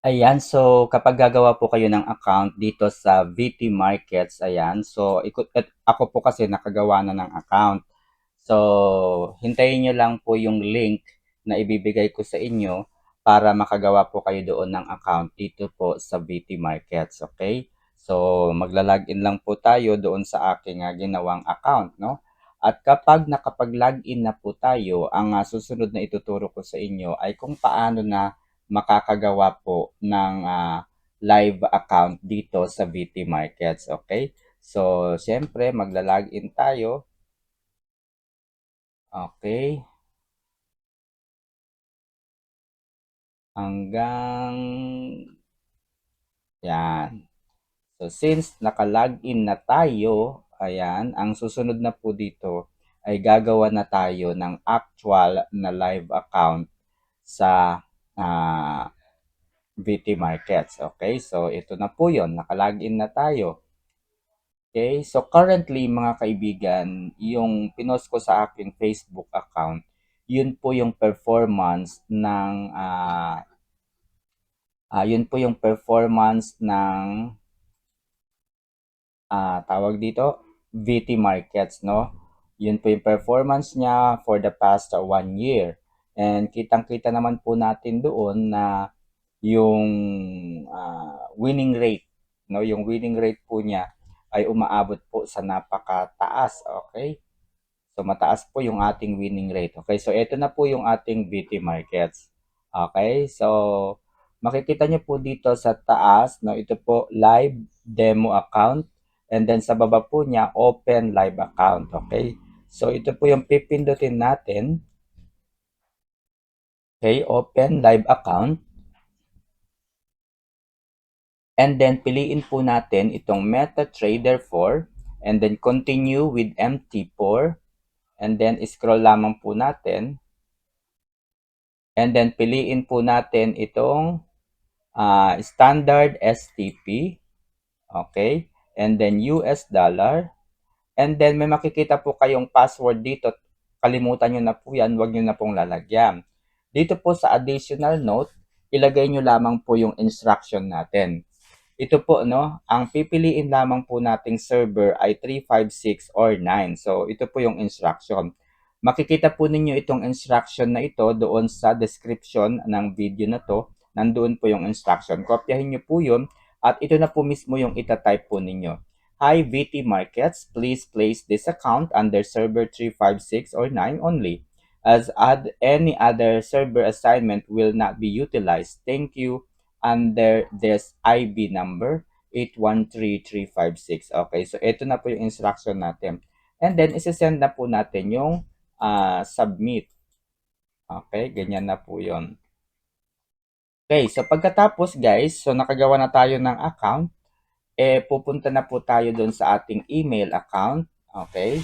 Ayan, so kapag gagawa po kayo ng account dito sa VT Markets, ayan, so ako po kasi nakagawa na ng account. So, hintayin nyo lang po yung link na ibibigay ko sa inyo para makagawa po kayo doon ng account dito po sa VT Markets, okay? So, magla-login lang po tayo doon sa aking ginawang account, no? At kapag nakapag-login na po tayo, ang susunod na ituturo ko sa inyo ay kung paano na makakagawa po ng live account dito sa VT Markets, okay? So, syempre, magla-login tayo. Okay. Hanggang yan. So, since naka-login na tayo, ayan, ang susunod na po dito ay gagawa na tayo ng actual na live account sa ah, VT Markets. Okay? So, ito na po yon. Naka-login na tayo. Okay? So, currently, mga kaibigan, yung pinost ko sa aking Facebook account, yun po yung performance ng yun po yung performance ng tawag dito, VT Markets, no? Yun po yung performance niya for the past 1 year. And kitang-kita naman po natin doon na yung winning rate, no? Yung winning rate po niya ay umaabot po sa napakataas, okay? So mataas po yung ating winning rate. Okay, so ito na po yung ating VT Markets. Okay, so makikita nyo po dito sa taas, no, ito po live demo account, and then sa baba po niya open live account. Okay, so ito po yung pipindutin natin. Okay, open live account, and then piliin po natin itong MetaTrader 4, and then continue with MT4, and then scroll lamang po natin. And then piliin po natin itong standard STP. Okay? And then US dollar. And then may makikita po kayong password dito. Kalimutan nyo na po yan. Huwag nyo na pong lalagyan. Dito po sa additional note, ilagay nyo lamang po yung instruction natin. Ito po, no, ang pipiliin lamang po nating server ay 356 or 9. So, ito po yung instruction. Makikita po ninyo itong instruction na ito doon sa description ng video na to. Nandoon po yung instruction. Kopyahin nyo po yun at ito na po mismo yung itatype po ninyo. Hi VT Markets, please place this account under server 356 or 9 only, as any other server assignment will not be utilized. Thank you. Under this IB number 813356. Okay, so ito na po yung instruction natin. And then, isi-send na po natin yung submit. Okay, ganyan na po yon. Okay, so pagkatapos guys, so nakagawa na tayo ng account, pupunta na po tayo doon sa ating email account. Okay,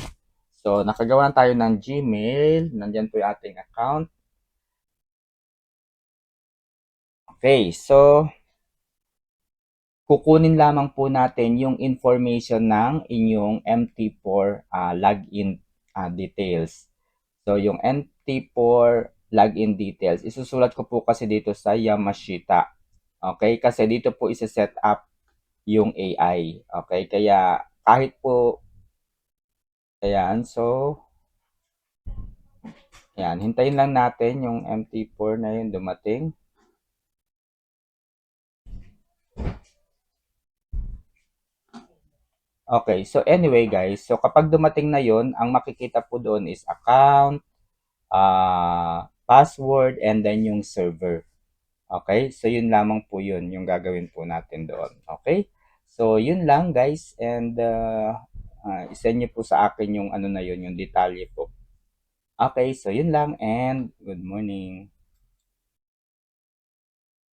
so nakagawa na tayo ng Gmail, nandyan po yung ating account. Okay, so kukunin lamang po natin yung information ng inyong MT4 login details. So, yung MT4 login details, isusulat ko po kasi dito sa Yamashita. Okay? Kasi dito po isa-set up yung AI. Okay? Kaya kahit po, ayan, so, ayan, hintayin lang natin yung MT4 na yun dumating. Okay, so anyway guys, so kapag dumating na yon, ang makikita po doon is account, password, and then yung server. Okay? So, yun lamang po yun, yung gagawin po natin doon. Okay? So, yun lang guys. And, isend nyo po sa akin yung ano na yun, yung detalye po. Okay? So, yun lang and good morning.